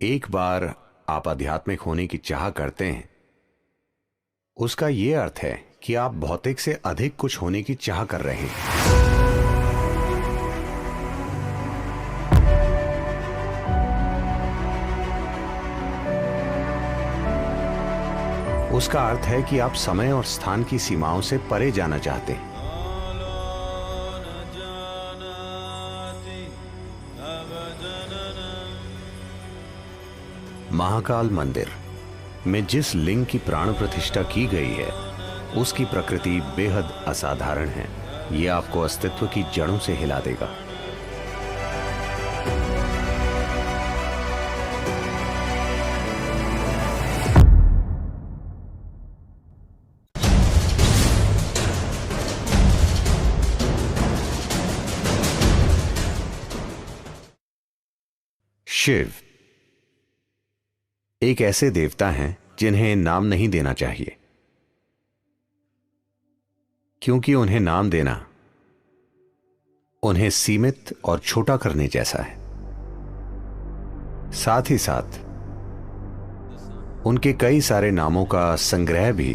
एक बार आप आध्यात्मिक होने की चाह करते हैं, उसका यह अर्थ है कि आप भौतिक से अधिक कुछ होने की चाह कर रहे हैं। उसका अर्थ है कि आप समय और स्थान की सीमाओं से परे जाना चाहते हैं। महाकाल मंदिर में जिस लिंग की प्राण प्रतिष्ठा की गई है, उसकी प्रकृति बेहद असाधारण है। यह आपको अस्तित्व की जड़ों से हिला देगा। शिव एक ऐसे देवता हैं जिन्हें नाम नहीं देना चाहिए, क्योंकि उन्हें नाम देना उन्हें सीमित और छोटा करने जैसा है। साथ ही साथ उनके कई सारे नामों का संग्रह भी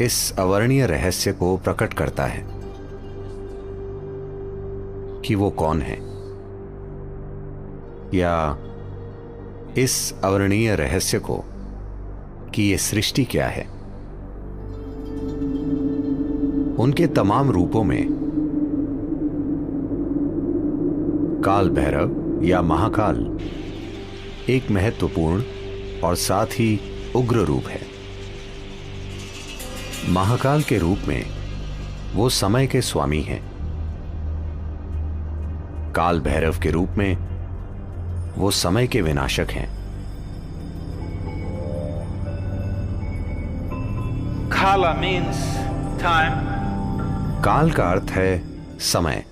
इस अवर्णीय रहस्य को प्रकट करता है कि वो कौन है, या इस अवर्णीय रहस्य को कि ये सृष्टि क्या है। उनके तमाम रूपों में काल भैरव या महाकाल एक महत्वपूर्ण और साथ ही उग्र रूप है। महाकाल के रूप में वो समय के स्वामी हैं। काल भैरव के रूप में वो समय के विनाशक हैं। Kala means time. काल का अर्थ है समय।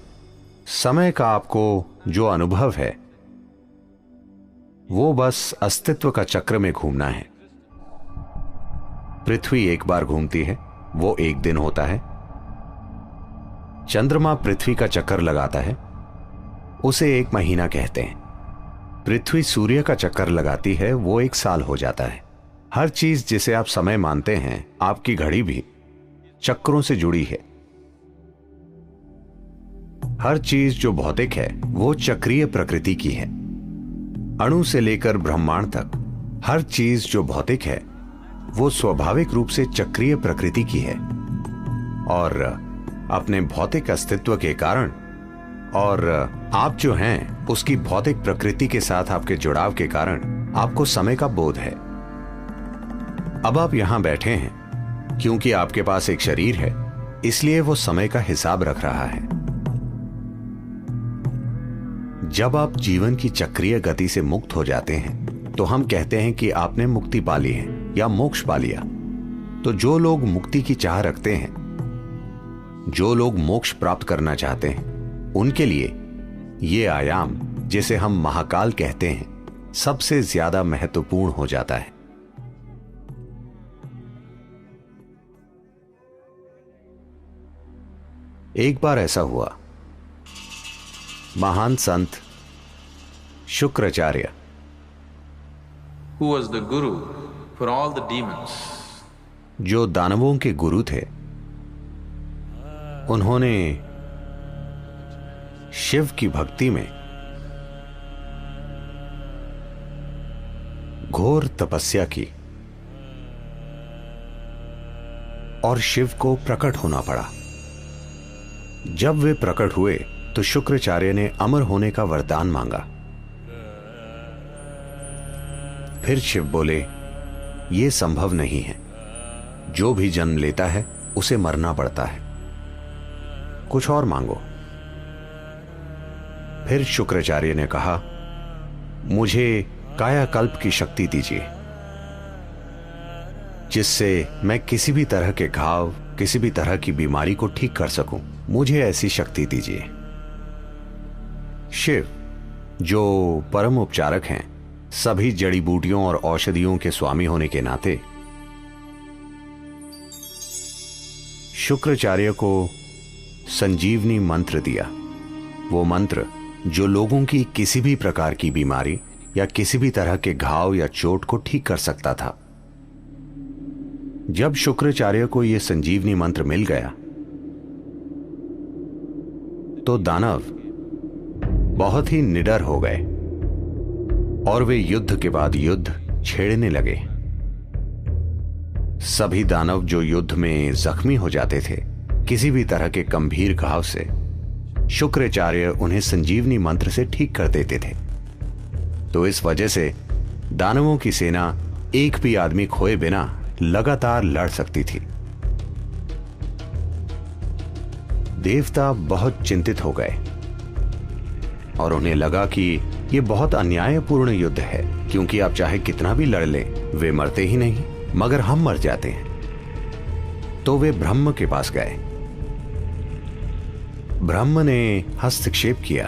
समय का आपको जो अनुभव है, वो बस अस्तित्व का चक्र में घूमना है। पृथ्वी एक बार घूमती है, वो एक दिन होता है। चंद्रमा पृथ्वी का चक्कर लगाता है, उसे एक महीना कहते हैं। पृथ्वी सूर्य का चक्कर लगाती है, वो एक साल हो जाता है। हर चीज जिसे आप समय मानते हैं, आपकी घड़ी भी चक्रों से जुड़ी है। हर चीज जो भौतिक है वो चक्रीय प्रकृति की है। अणु से लेकर ब्रह्मांड तक हर चीज जो भौतिक है वो स्वाभाविक रूप से चक्रीय प्रकृति की है, और अपने भौतिक अस्तित्व के कारण और आप जो हैं उसकी भौतिक प्रकृति के साथ आपके जुड़ाव के कारण आपको समय का बोध है। अब आप यहां बैठे हैं क्योंकि आपके पास एक शरीर है, इसलिए वो समय का हिसाब रख रहा है। जब आप जीवन की चक्रीय गति से मुक्त हो जाते हैं तो हम कहते हैं कि आपने मुक्ति पा ली है या मोक्ष पा लिया। तो जो लोग मुक्ति की चाह रखते हैं, जो लोग मोक्ष प्राप्त करना चाहते हैं, उनके लिए ये आयाम, जिसे हम महाकाल कहते हैं, सबसे ज्यादा महत्वपूर्ण हो जाता है। एक बार ऐसा हुआ, महान संत Shukracharya, Who was the guru for all the demons? जो दानवों के गुरु थे, उन्होंने शिव की भक्ति में घोर तपस्या की और शिव को प्रकट होना पड़ा। जब वे प्रकट हुए तो शुक्राचार्य ने अमर होने का वरदान मांगा। फिर शिव बोले, यह संभव नहीं है। जो भी जन्म लेता है उसे मरना पड़ता है, कुछ और मांगो। फिर शुक्राचार्य ने कहा, मुझे कायाकल्प की शक्ति दीजिए, जिससे मैं किसी भी तरह के घाव, किसी भी तरह की बीमारी को ठीक कर सकूं। मुझे ऐसी शक्ति दीजिए। शिव, जो परम उपचारक हैं, सभी जड़ी बूटियों और औषधियों के स्वामी होने के नाते, शुक्राचार्य को संजीवनी मंत्र दिया। वो मंत्र जो लोगों की किसी भी प्रकार की बीमारी या किसी भी तरह के घाव या चोट को ठीक कर सकता था। जब शुक्राचार्य को यह संजीवनी मंत्र मिल गया तो दानव बहुत ही निडर हो गए और वे युद्ध के बाद युद्ध छेड़ने लगे। सभी दानव जो युद्ध में जख्मी हो जाते थे किसी भी तरह के गंभीर घाव से, शुक्राचार्य उन्हें संजीवनी मंत्र से ठीक कर देते थे। तो इस वजह से दानवों की सेना एक भी आदमी खोए बिना लगातार लड़ सकती थी। देवता बहुत चिंतित हो गए और उन्हें लगा कि यह बहुत अन्यायपूर्ण युद्ध है, क्योंकि आप चाहे कितना भी लड़ लें वे मरते ही नहीं, मगर हम मर जाते हैं। तो वे ब्रह्म के पास गए। ब्रह्म ने हस्तक्षेप किया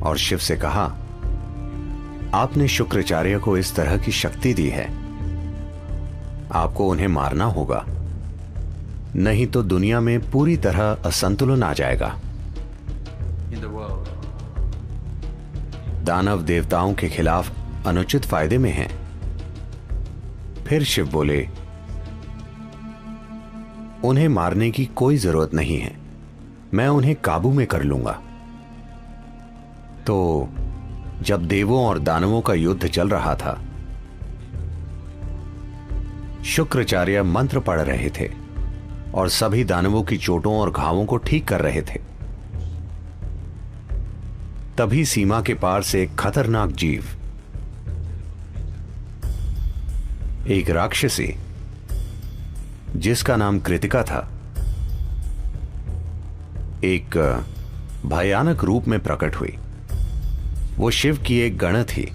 और शिव से कहा, आपने शुक्राचार्य को इस तरह की शक्ति दी है, आपको उन्हें मारना होगा, नहीं तो दुनिया में पूरी तरह असंतुलन आ जाएगा। दानव देवताओं के खिलाफ अनुचित फायदे में हैं। फिर शिव बोले, उन्हें मारने की कोई जरूरत नहीं है, मैं उन्हें काबू में कर लूंगा। तो जब देवों और दानवों का युद्ध चल रहा था, शुक्राचार्य मंत्र पढ़ रहे थे और सभी दानवों की चोटों और घावों को ठीक कर रहे थे। तभी सीमा के पार से एक खतरनाक जीव, एक राक्षसी जिसका नाम कृतिका था, एक भयानक रूप में प्रकट हुई। वो शिव की एक गण थी।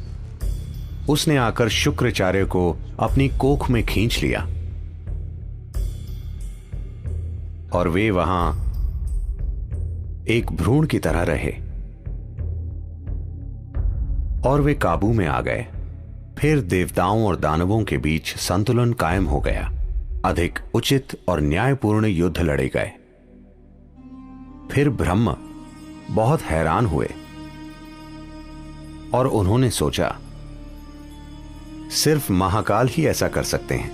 उसने आकर शुक्राचार्य को अपनी कोख में खींच लिया और वे वहां एक भ्रूण की तरह रहे और वे काबू में आ गए। फिर देवताओं और दानवों के बीच संतुलन कायम हो गया। अधिक उचित और न्यायपूर्ण युद्ध लड़े गए। फिर ब्रह्म बहुत हैरान हुए और उन्होंने सोचा, सिर्फ महाकाल ही ऐसा कर सकते हैं।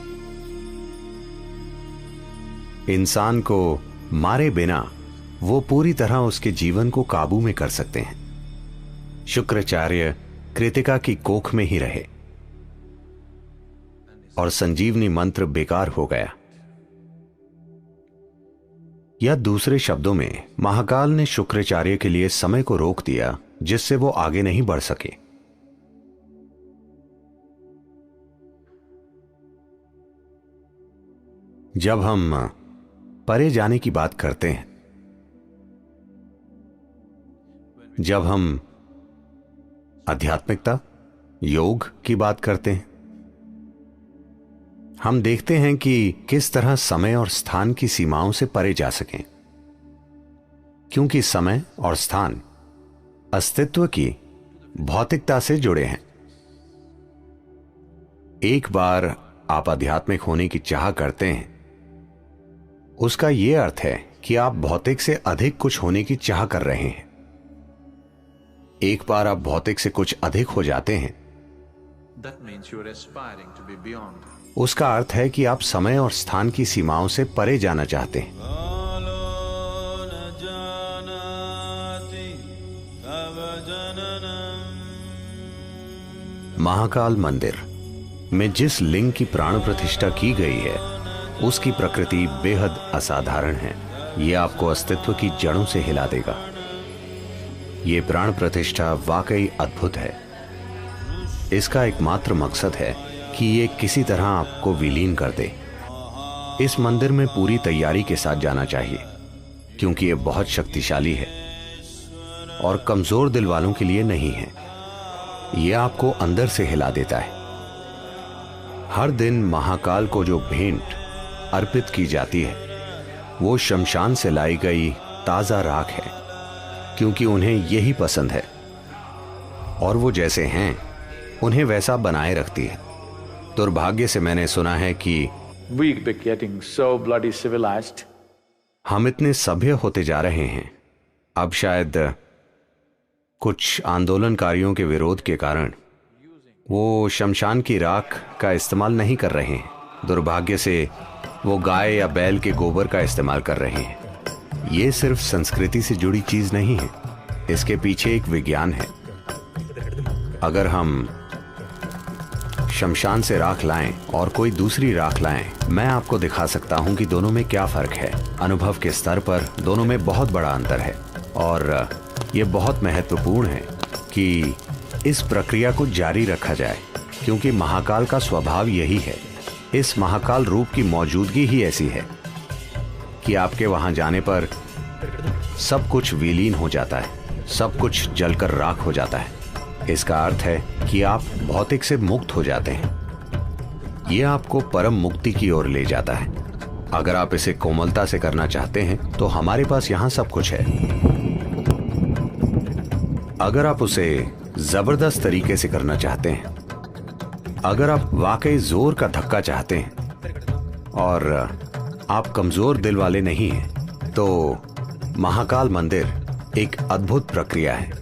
इंसान को मारे बिना वो पूरी तरह उसके जीवन को काबू में कर सकते हैं। शुक्राचार्य कृतिका की कोख में ही रहे और संजीवनी मंत्र बेकार हो गया। या दूसरे शब्दों में, महाकाल ने शुक्राचार्य के लिए समय को रोक दिया, जिससे वो आगे नहीं बढ़ सके। जब हम परे जाने की बात करते हैं, जब हम आध्यात्मिकता, योग की बात करते हैं, हम देखते हैं कि किस तरह समय और स्थान की सीमाओं से परे जा सकें, क्योंकि समय और स्थान अस्तित्व की भौतिकता से जुड़े हैं। एक बार आप आध्यात्मिक होने की चाह करते हैं, उसका यह अर्थ है कि आप भौतिक से अधिक कुछ होने की चाह कर रहे हैं। एक बार आप भौतिक से कुछ अधिक हो जाते हैं, उसका अर्थ है कि आप समय और स्थान की सीमाओं से परे जाना चाहते हैं। महाकाल मंदिर में जिस लिंग की प्राण प्रतिष्ठा की गई है, उसकी प्रकृति बेहद असाधारण है। यह आपको अस्तित्व की जड़ों से हिला देगा। यह प्राण प्रतिष्ठा वाकई अद्भुत है। इसका एकमात्र मकसद है कि ये किसी तरह आपको विलीन कर दे। इस मंदिर में पूरी तैयारी के साथ जाना चाहिए, क्योंकि यह बहुत शक्तिशाली है और कमजोर दिल वालों के लिए नहीं है। यह आपको अंदर से हिला देता है। हर दिन महाकाल को जो भेंट अर्पित की जाती है, वो शमशान से लाई गई ताजा राख है, क्योंकि उन्हें यही पसंद है और वो जैसे हैं उन्हें वैसा बनाए रखती है। दुर्भाग्य से मैंने सुना है कि We be getting so bloody civilized. हम इतने सभ्य होते जा रहे हैं अब शायद कुछ आंदोलनकारियों के विरोध के कारण वो शमशान की राख का इस्तेमाल नहीं कर रहे हैं। दुर्भाग्य से वो गाय या बैल के गोबर का इस्तेमाल कर रहे हैं। ये सिर्फ संस्कृति से जुड़ी चीज नहीं है, इसके पीछे एक विज्ञान है। अगर हम शमशान से राख लाएं और कोई दूसरी राख लाएं, मैं आपको दिखा सकता हूं कि दोनों में क्या फर्क है। अनुभव के स्तर पर दोनों में बहुत बड़ा अंतर है और ये बहुत महत्वपूर्ण है कि इस प्रक्रिया को जारी रखा जाए, क्योंकि महाकाल का स्वभाव यही है। इस महाकाल रूप की मौजूदगी ही ऐसी है कि आपके वहां जाने पर सब कुछ विलीन हो जाता है, सब कुछ जलकर राख हो जाता है। इसका अर्थ है कि आप भौतिक से मुक्त हो जाते हैं। यह आपको परम मुक्ति की ओर ले जाता है। अगर आप इसे कोमलता से करना चाहते हैं तो हमारे पास यहां सब कुछ है। अगर आप उसे जबरदस्त तरीके से करना चाहते हैं, अगर आप वाकई जोर का धक्का चाहते हैं और आप कमजोर दिल वाले नहीं हैं, तो महाकाल मंदिर एक अद्भुत प्रक्रिया है।